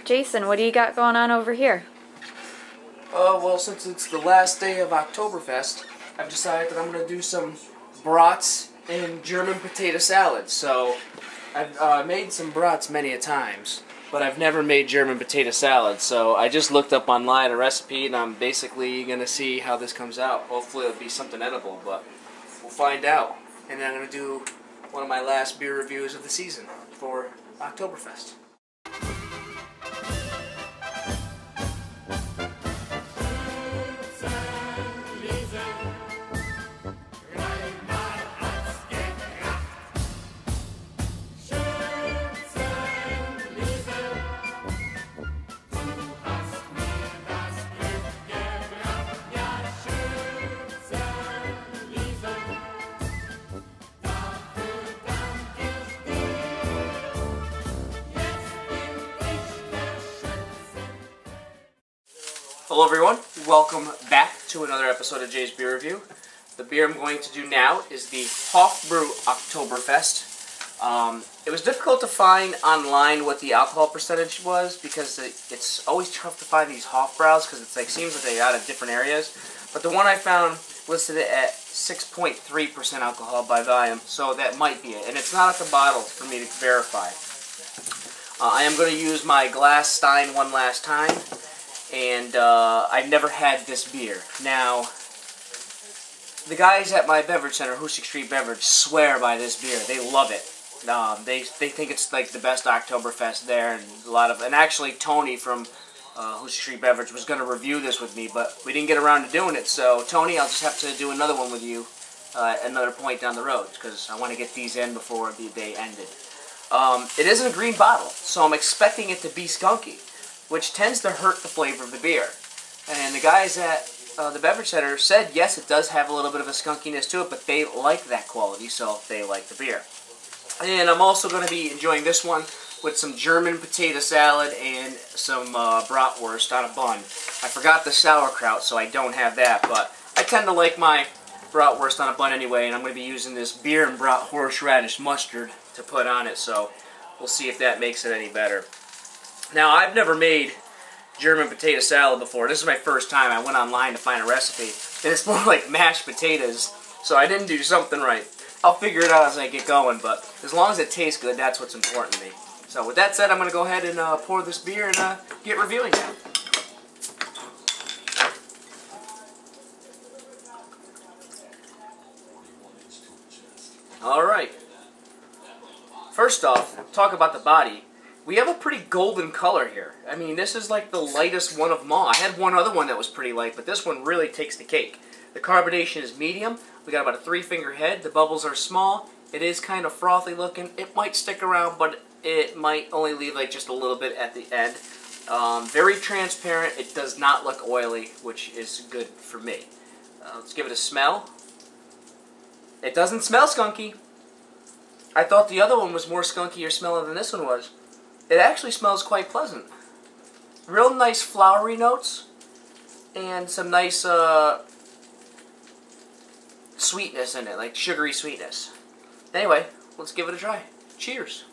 Jason, what do you got going on over here? Well, since it's the last day of Oktoberfest, I've decided that I'm going to do some brats and German potato salad. So, I've made some brats many a times, but I've never made German potato salad. So, I just looked up online a recipe, and I'm basically going to see how this comes out. Hopefully it'll be something edible, but we'll find out. And then I'm going to do one of my last beer reviews of the season for Oktoberfest. Hello everyone, welcome back to another episode of Jay's Beer Review. The beer I'm going to do now is the Hofbrau Oktoberfest. It was difficult to find online what the alcohol percentage was because it's always tough to find these Hofbraus because it's like seems like they're out of different areas. But the one I found listed it at 6.3% alcohol by volume, so that might be it. And it's not at the bottle for me to verify. I am going to use my glass Stein one last time. And I've never had this beer. Now, the guys at my beverage center, Hoosick Street Beverage, swear by this beer. They love it. They think it's like the best Oktoberfest there, and actually Tony from Hoosick Street Beverage was going to review this with me, but we didn't get around to doing it. So Tony, I'll just have to do another one with you at another point down the road because I want to get these in before the day ended. It is in a green bottle, so I'm expecting it to be skunky, which tends to hurt the flavor of the beer. And the guys at the beverage center said, yes, it does have a little bit of a skunkiness to it, but they like that quality, so they like the beer. And I'm also going to be enjoying this one with some German potato salad and some bratwurst on a bun. I forgot the sauerkraut, so I don't have that, but I tend to like my bratwurst on a bun anyway, and I'm going to be using this beer and brat horseradish mustard to put on it, so we'll see if that makes it any better. Now, I've never made German potato salad before. This is my first time. I went online to find a recipe, and it's more like mashed potatoes, so I didn't do something right. I'll figure it out as I get going, but as long as it tastes good, that's what's important to me. So with that said, I'm going to go ahead and pour this beer and get reviewing now. Alright. First off, talk about the body. We have a pretty golden color here. I mean, this is like the lightest one of them all. I had one other one that was pretty light, but this one really takes the cake. The carbonation is medium. We got about a 3-finger head. The bubbles are small. It is kind of frothy looking. It might stick around, but it might only leave like just a little bit at the end. Very transparent. It does not look oily, which is good for me. Let's give it a smell. It doesn't smell skunky. I thought the other one was more skunky or smelly than this one was. It actually smells quite pleasant. Real nice flowery notes and some nice sweetness in it, like sugary sweetness. Anyway, let's give it a try. Cheers.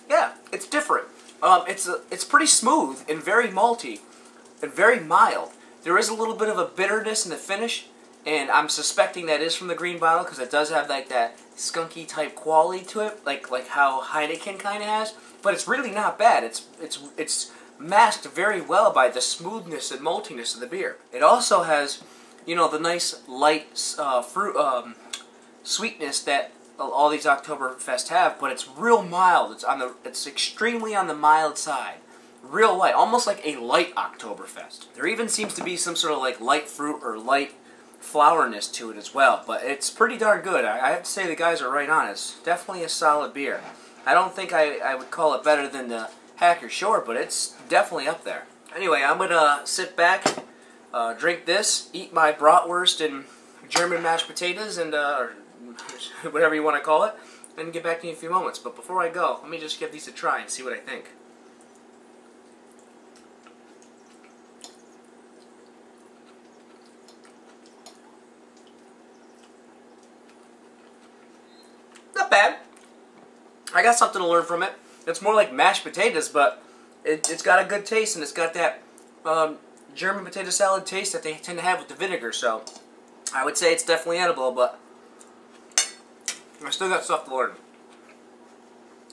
Yeah, it's different. It's pretty smooth and very malty and very mild. There is a little bit of a bitterness in the finish, and I'm suspecting that is from the green bottle because it does have like that skunky type quality to it, like how Heineken kind of has. But it's really not bad. It's masked very well by the smoothness and maltiness of the beer. It also has, you know, the nice light fruit sweetness that all these Oktoberfest have, but it's real mild. It's extremely on the mild side. Real light, almost like a light Oktoberfest. There even seems to be some sort of like light fruit or light flowerness to it as well, but it's pretty darn good. I have to say the guys are right on. It's definitely a solid beer. I don't think I would call it better than the Hacker Short, but it's definitely up there. Anyway, I'm gonna sit back, drink this, eat my bratwurst and German mashed potatoes, and or whatever you want to call it, and get back to you in a few moments. But before I go, let me just give these a try and see what I think. not bad. I got something to learn from it. It's more like mashed potatoes, but it's got a good taste, and it's got that German potato salad taste that they tend to have with the vinegar. So I would say it's definitely edible, but I still got stuff to learn.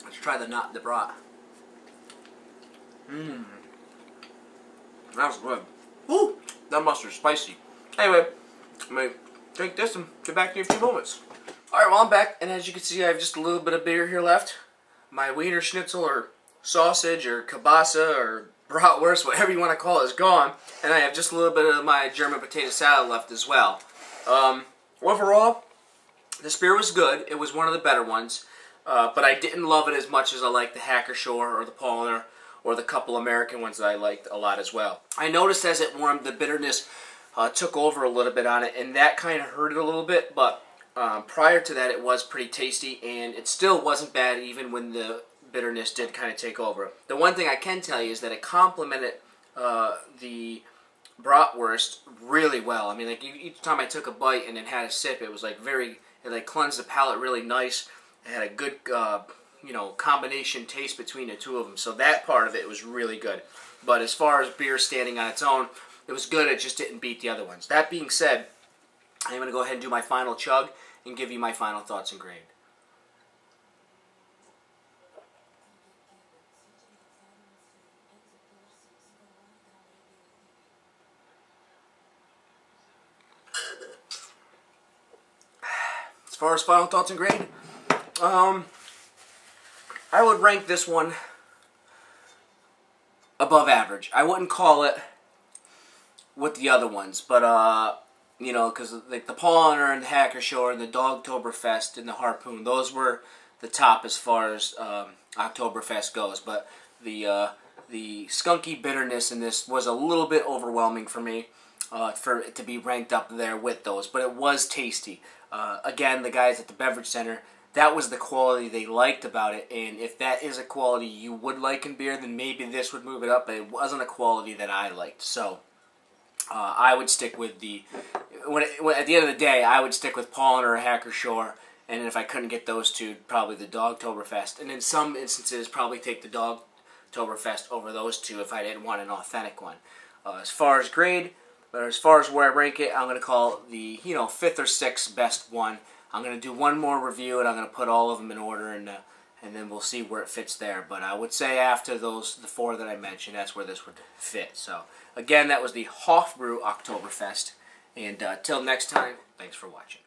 Let's try the brat. Mmm. That was good. Woo! That mustard's spicy. Anyway, I'm going to drink this and get back to you in a few moments. Alright, well I'm back, and as you can see I have just a little bit of beer here left. My wiener schnitzel or sausage or kielbasa or bratwurst, whatever you want to call it, is gone. And I have just a little bit of my German potato salad left as well. Overall, this beer was good. It was one of the better ones. But I didn't love it as much as I liked the Hackershore or the Paulaner or the couple American ones that I liked a lot as well. I noticed as it warmed, the bitterness took over a little bit on it, and that kind of hurt it a little bit, but prior to that it was pretty tasty, and it still wasn't bad even when the bitterness did kind of take over. The one thing I can tell you is that it complemented the bratwurst really well. I mean, like each time I took a bite and then had a sip, it was like it like cleansed the palate really nice. It had a good you know, combination taste between the two of them. So that part of it was really good. But as far as beer standing on its own, it was good. It just didn't beat the other ones. That being said, I'm going to go ahead and do my final chug and give you my final thoughts and grade. As far as final thoughts and grade, I would rank this one above average. I wouldn't call it with the other ones, but you know, because like the Paulaner and the Hackershore and the Oktoberfest and the Harpoon, those were the top as far as Oktoberfest goes. But the skunky bitterness in this was a little bit overwhelming for me for it to be ranked up there with those. But it was tasty. Again, the guys at the Beverage Center, that was the quality they liked about it, and if that is a quality you would like in beer, then maybe this would move it up, but it wasn't a quality that I liked. So I would stick with the, at the end of the day, I would stick with Paulaner or Hackershore, and if I couldn't get those two, probably the Oktoberfest, and in some instances, probably take the Oktoberfest over those two if I didn't want an authentic one. As far as grade, or as far as where I rank it, I'm going to call the, you know, 5th or 6th best one. I'm going to do one more review, and I'm going to put all of them in order, and then we'll see where it fits there. But I would say after those, the 4 that I mentioned, that's where this would fit. So, again, that was the Hofbrau Oktoberfest. And till next time, thanks for watching.